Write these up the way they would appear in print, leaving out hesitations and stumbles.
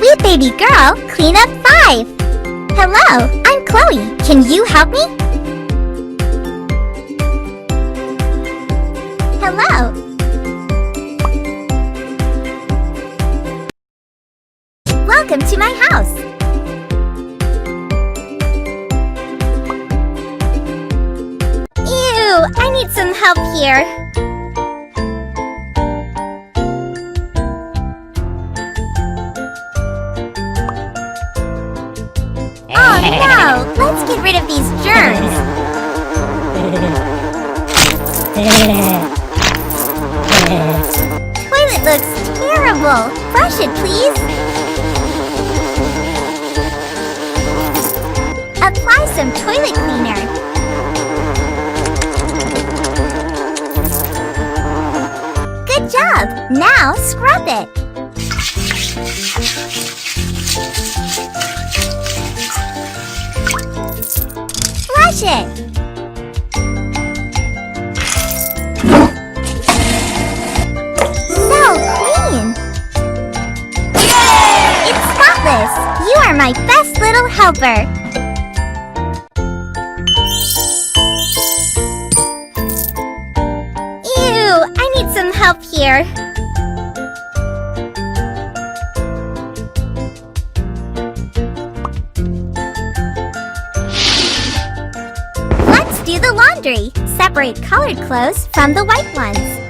Sweet baby girl, clean up 5. Hello, I'm Chloe. Can you help me? Hello. Welcome to my house. Ew, I need some help here. Oh no, let's get rid of these germs. Toilet looks terrible. Brush it, please. Apply some toilet cleaner. Good job! Now scrub it. Flush it. So clean. It's spotless. You are my best little helper. I need some help here. Let's do the laundry. Separate colored clothes from the white ones.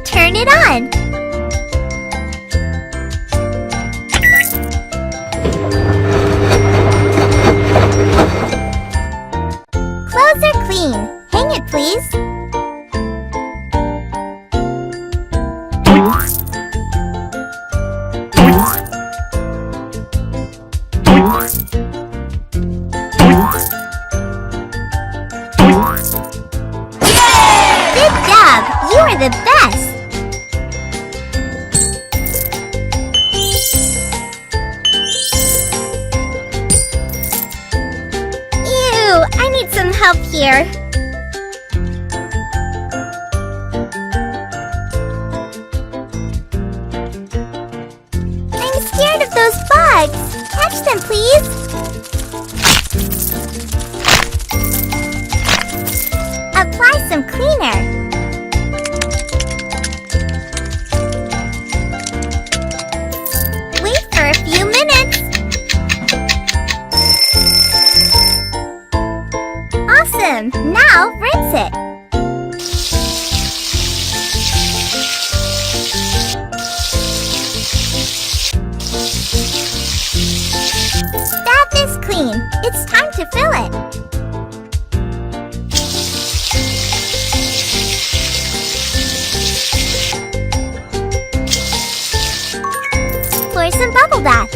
Turn it on. Clothes are clean. Hang it, please. Good job! You are the best! I need some help here. I'm scared of those bugs. Catch them, please. Apply some cleaner. Wait for a few minutes. Awesome! Now rinse it. That is clean. It's time to fill it. Pour some bubble bath.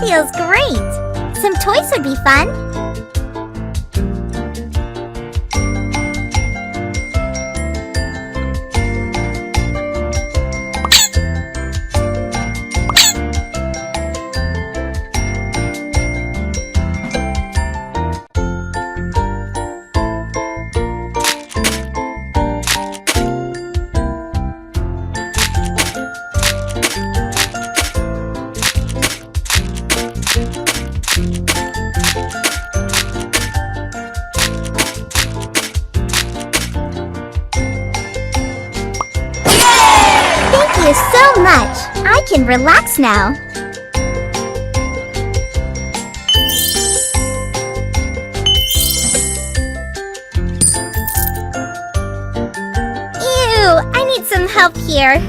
Feels great! Some toys would be fun! Thank you so much! I can relax now. Ew! I need some help here.